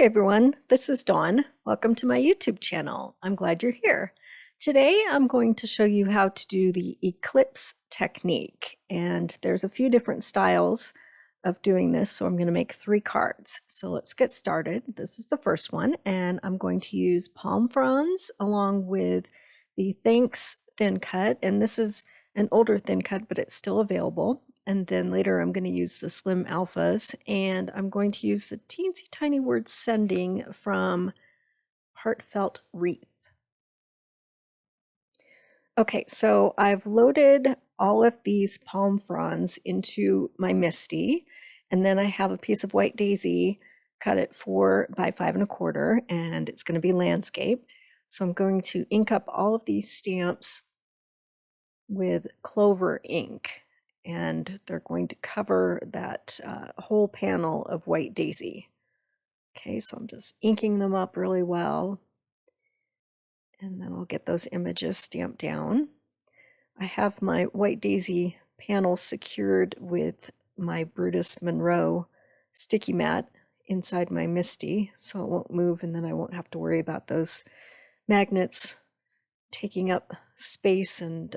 Everyone, this is Dawn. Welcome to my YouTube channel. I'm glad you're here. Today I'm going to show you how to do the Eclipse technique, and there's a few different styles of doing this, so I'm going to make 3 cards. So let's get started. This is the first one, and I'm going to use palm fronds along with the Thanks thin cut, and this is an older thin cut, but it's still available. And then later I'm going to use the Slim Alphas, and I'm going to use the teensy tiny word sending from Heartfelt Wreath. Okay, so I've loaded all of these palm fronds into my MISTI, and then I have a piece of white daisy cut at 4 by 5 1/4, and it's going to be landscape. So I'm going to ink up all of these stamps with clover ink, and they're going to cover that whole panel of white daisy. Okay, so I'm just inking them up really well, and then I'll get those images stamped down. I have my white daisy panel secured with my Brutus Monroe sticky mat inside my MISTI, so it won't move, and then I won't have to worry about those magnets taking up space and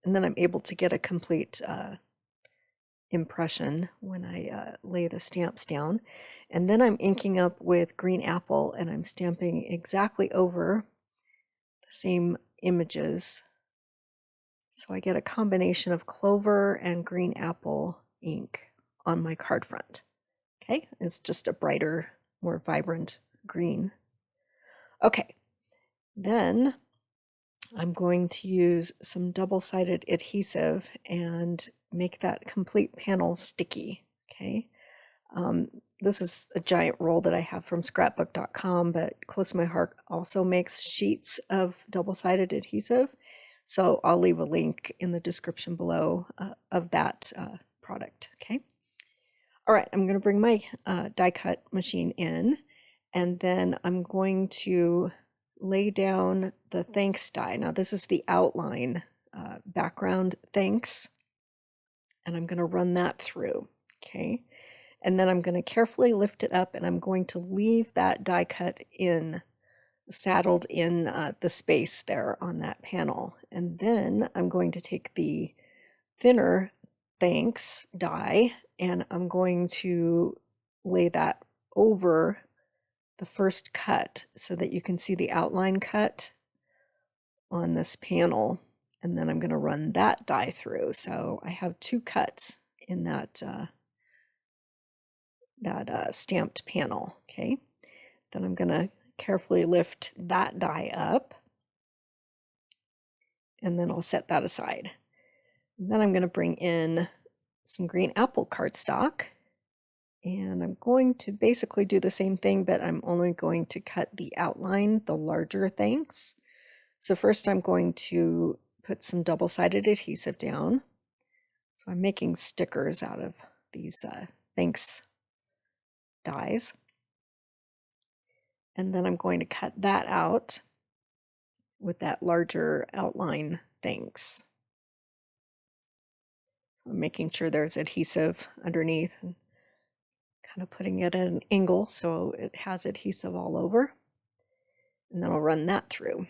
and then I'm able to get a complete impression when I lay the stamps down. And then I'm inking up with green apple, and I'm stamping exactly over the same images. So I get a combination of clover and green apple ink on my card front. Okay, it's just a brighter, more vibrant green. Okay, then I'm going to use some double-sided adhesive and make that complete panel sticky. Okay, this is a giant roll that I have from scrapbook.com, but closetomyheart also makes sheets of double-sided adhesive, so I'll leave a link in the description below of that product. Okay, all right, I'm going to bring my die cut machine in, and then I'm going to lay down the thanks die. Now this is the outline background thanks, and I'm going to run that through. Okay, and then I'm going to carefully lift it up, and I'm going to leave that die cut in, saddled in the space there on that panel. And then I'm going to take the thinner thanks die, and I'm going to lay that over the first cut so that you can see the outline cut on this panel, and then I'm going to run that die through. So I have 2 cuts in that stamped panel. Okay, then I'm going to carefully lift that die up, and then I'll set that aside. And then I'm going to bring in some green apple cardstock, and I'm going to basically do the same thing, but I'm only going to cut the outline, the larger thanks. So first I'm going to put some double-sided adhesive down. So I'm making stickers out of these thanks dies. And then I'm going to cut that out with that larger outline thanks. So I'm making sure there's adhesive underneath and kind of putting it at an angle so it has adhesive all over. And then I'll run that through.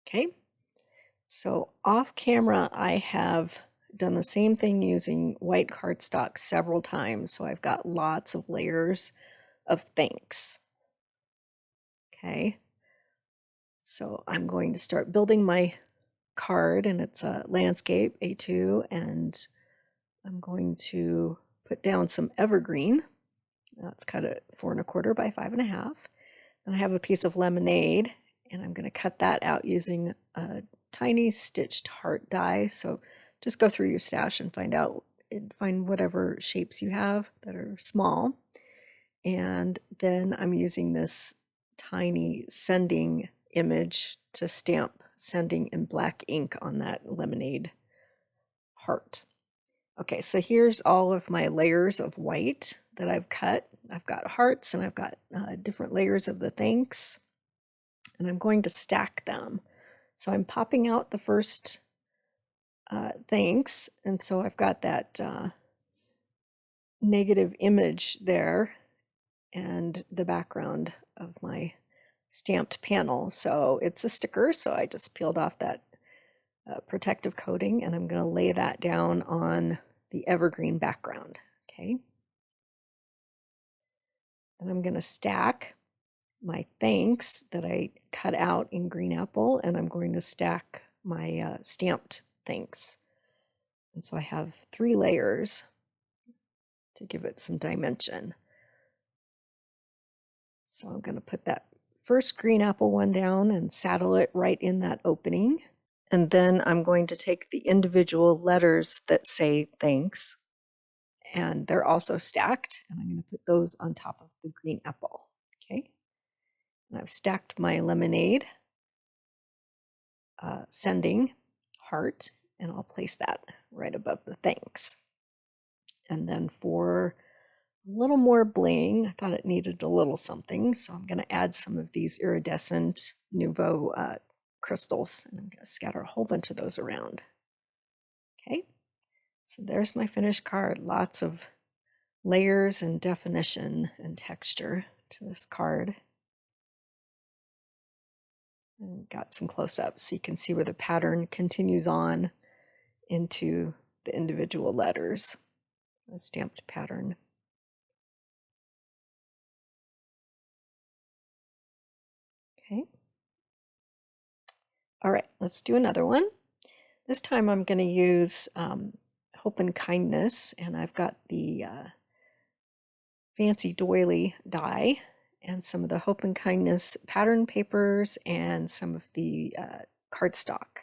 Okay, so off camera I have done the same thing using white cardstock several times, so I've got lots of layers of thanks. Okay, so I'm going to start building my card, and it's a landscape A2, and I'm going to put down some evergreen. That's cut at 4 1/4 by 5 1/2. And I have a piece of lemonade, and I'm going to cut that out using a tiny stitched heart die. So just go through your stash and find whatever shapes you have that are small. And then I'm using this tiny sending image to stamp sending in black ink on that lemonade heart. Okay, so here's all of my layers of white that I've cut. I've got hearts, and I've got different layers of the thanks, and I'm going to stack them. So I'm popping out the first thanks, and so I've got that negative image there and the background of my stamped panel. So it's a sticker, so I just peeled off that protective coating, and I'm going to lay that down on the evergreen background. Okay. And I'm going to stack my thanks that I cut out in green apple, and I'm going to stack my stamped thanks. And so I have 3 layers to give it some dimension. So I'm going to put that first green apple one down and saddle it right in that opening. And then I'm going to take the individual letters that say thanks, and they're also stacked, and I'm going to put those on top of the green apple. Okay. And I've stacked my lemonade sending heart, and I'll place that right above the thanks. And then for a little more bling, I thought it needed a little something, so I'm going to add some of these iridescent Nuvo crystals, and I'm going to scatter a whole bunch of those around. Okay, so there's my finished card. Lots of layers and definition and texture to this card. And got some close-ups so you can see where the pattern continues on into the individual letters, the stamped pattern. Okay. All right, let's do another one. This time I'm going to use Hope and Kindness, and I've got the fancy doily die and some of the Hope and Kindness pattern papers and some of the cardstock,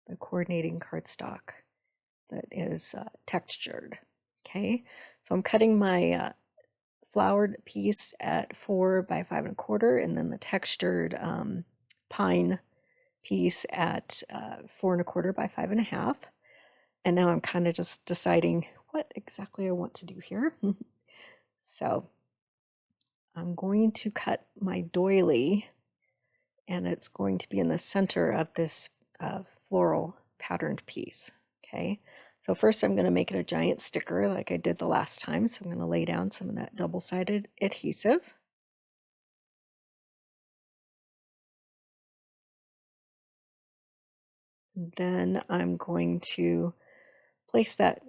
the coordinating cardstock that is textured. Okay, so I'm cutting my flowered piece at 4 by 5 1/4, and then the textured pine piece at 4 1/4 by 5 1/2. And now I'm kind of just deciding what exactly I want to do here. So I'm going to cut my doily, and it's going to be in the center of this floral patterned piece. Okay, so first I'm going to make it a giant sticker like I did the last time. So I'm going to lay down some of that double-sided adhesive. And then I'm going to place that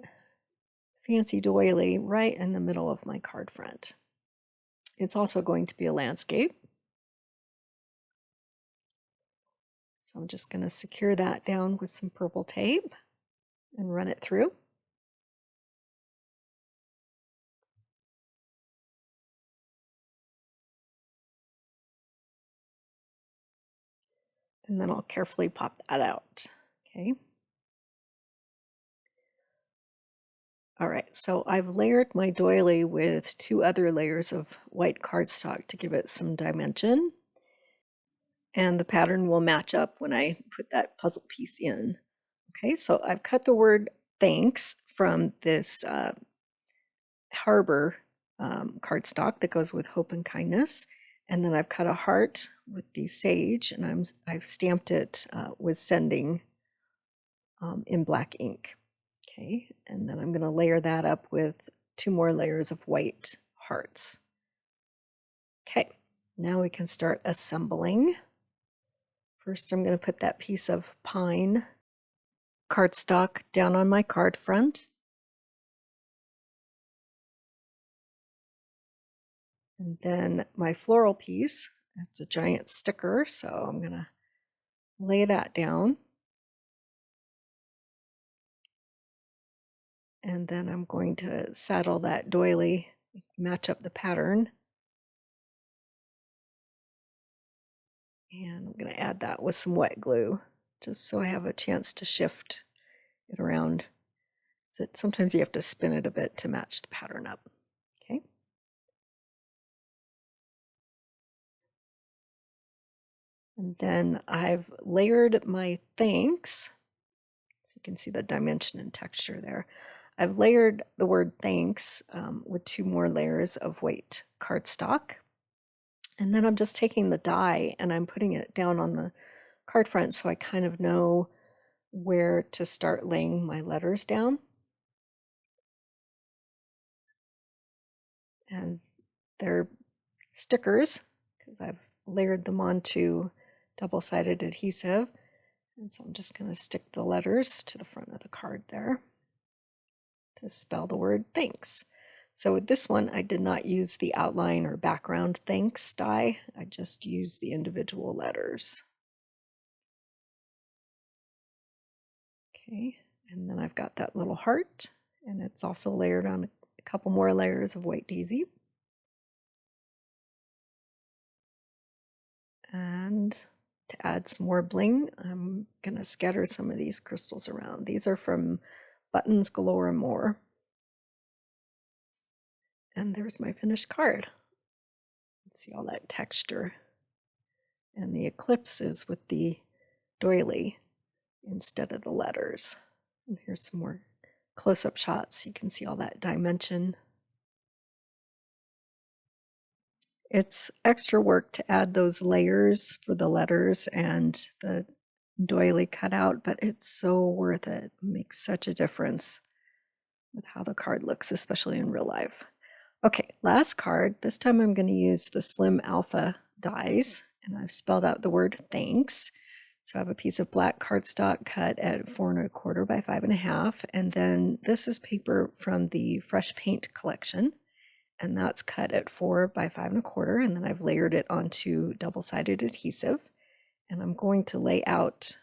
fancy doily right in the middle of my card front. It's also going to be a landscape. So I'm just going to secure that down with some purple tape and run it through. And then I'll carefully pop that out. Okay. All right, so I've layered my doily with 2 other layers of white cardstock to give it some dimension. And the pattern will match up when I put that puzzle piece in. Okay, so I've cut the word thanks from this harbor cardstock that goes with Hope and Kindness. And then I've cut a heart with the sage, and I've stamped it with sending in black ink. Okay, and then I'm going to layer that up with 2 more layers of white hearts. Okay, now we can start assembling. First, I'm going to put that piece of pine cardstock down on my card front. And then my floral piece, it's a giant sticker, so I'm going to lay that down. And then I'm going to saddle that doily, match up the pattern. And I'm going to add that with some wet glue, just so I have a chance to shift it around. So sometimes you have to spin it a bit to match the pattern up. Okay. And then I've layered my thanks. So you can see the dimension and texture there. I've layered the word thanks with 2 more layers of white cardstock. And then I'm just taking the die and I'm putting it down on the card front so I kind of know where to start laying my letters down. and they're stickers because I've layered them onto double-sided adhesive. And so I'm just going to stick the letters to the front of the card there to spell the word thanks. So with this one, I did not use the outline or background thanks die. I just used the individual letters. Okay, and then I've got that little heart, and it's also layered on a couple more layers of white daisy. And to add some more bling, I'm gonna scatter some of these crystals around. These are from Buttons, Galore, and More. And there's my finished card. Let's see all that texture. And the eclipse is with the doily instead of the letters. And here's some more close-up shots. You can see all that dimension. It's extra work to add those layers for the letters and the doily cutout, but it's so worth it. It makes such a difference with how the card looks, especially in real life. Okay, last card. This time I'm going to use the Slim Alpha dies, and I've spelled out the word thanks. So I have a piece of black cardstock cut at 4 1/4 by 5 1/2, and then this is paper from the Fresh Paint collection, and that's cut at 4 by 5 1/4, and then I've layered it onto double-sided adhesive, and I'm going to lay out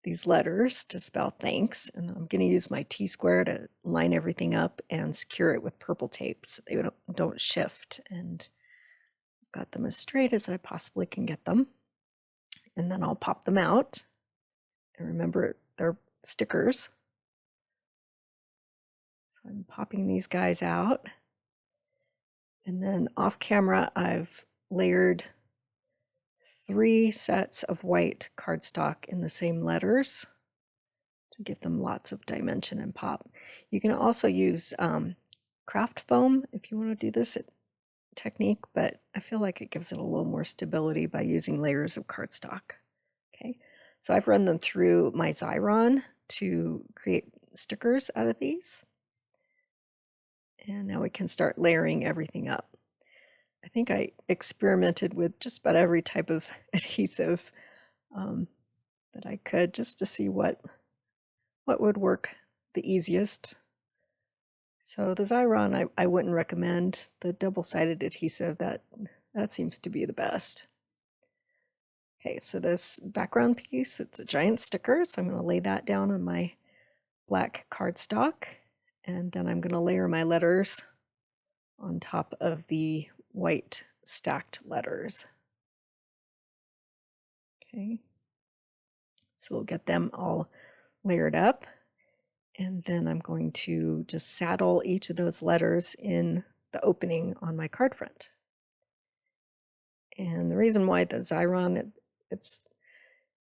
these letters to spell thanks, and I'm going to use my T-square to line everything up and secure it with purple tape so they don't shift, and I've got them as straight as I possibly can get them. And then I'll pop them out, and remember they're stickers, so I'm popping these guys out. And then off camera I've layered 3 sets of white cardstock in the same letters to give them lots of dimension and pop. You can also use craft foam if you want to do this technique, but I feel like it gives it a little more stability by using layers of cardstock. Okay, so I've run them through my Xyron to create stickers out of these. And now we can start layering everything up. I think I experimented with just about every type of adhesive that I could, just to see what would work the easiest. So the Xyron I wouldn't recommend. The double-sided adhesive, that seems to be the best. Okay, so this background piece, it's a giant sticker, so I'm going to lay that down on my black cardstock, and then I'm going to layer my letters on top of the white stacked letters. Okay, so we'll get them all layered up, and then I'm going to just saddle each of those letters in the opening on my card front. And the reason why the Xyron,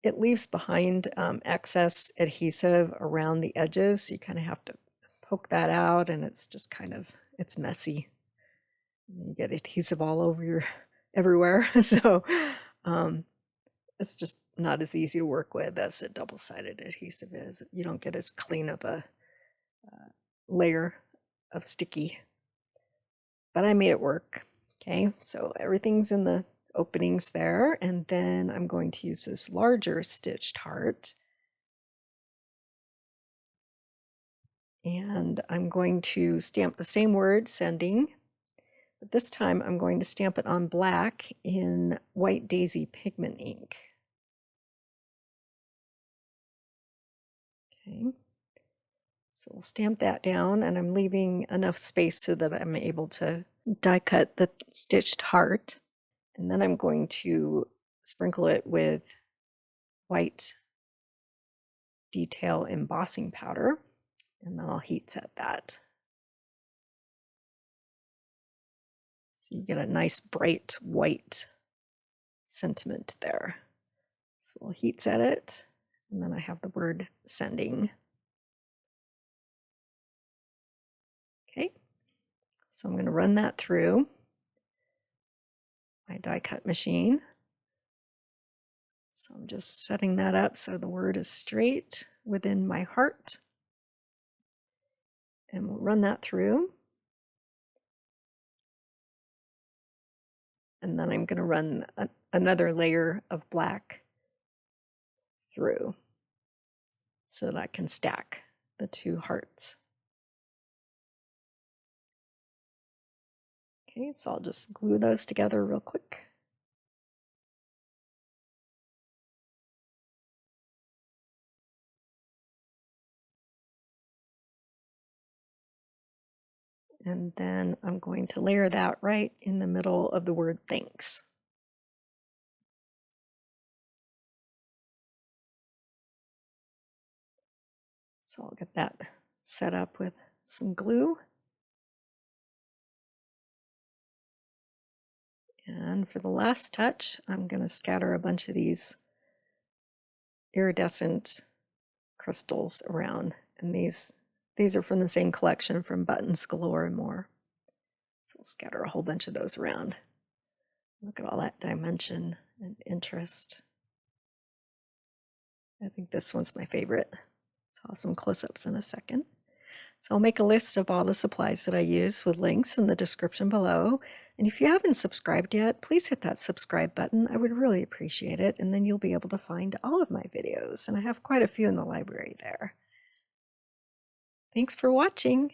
it leaves behind excess adhesive around the edges. You kind of have to poke that out, and it's just it's messy. You get adhesive all over everywhere. So it's just not as easy to work with as a double-sided adhesive is. You don't get as clean of a layer of sticky, but I made it work. Okay, so everything's in the openings there, and then I'm going to use this larger stitched heart, and I'm going to stamp the same word, sending, but this time I'm going to stamp it on black in White Daisy pigment ink. Okay, so we'll stamp that down, and I'm leaving enough space so that I'm able to die cut the stitched heart. And then I'm going to sprinkle it with white detail embossing powder, and then I'll heat set that. So you get a nice bright white sentiment there. So we'll heat set it, and then I have the word sending. Okay, so I'm going to run that through my die cut machine. So I'm just setting that up so the word is straight within my heart. And we'll run that through. And then I'm going to run another layer of black through so that I can stack the two hearts. Okay, so I'll just glue those together real quick. And then I'm going to layer that right in the middle of the word thanks. So I'll get that set up with some glue. And for the last touch, I'm going to scatter a bunch of these iridescent crystals around. And these are from the same collection from Buttons, Galore, and more. So we'll scatter a whole bunch of those around. Look at all that dimension and interest. I think this one's my favorite. So I'll have some close-ups in a second. So I'll make a list of all the supplies that I use with links in the description below. And if you haven't subscribed yet, please hit that subscribe button. I would really appreciate it. And then you'll be able to find all of my videos. And I have quite a few in the library there. Thanks for watching.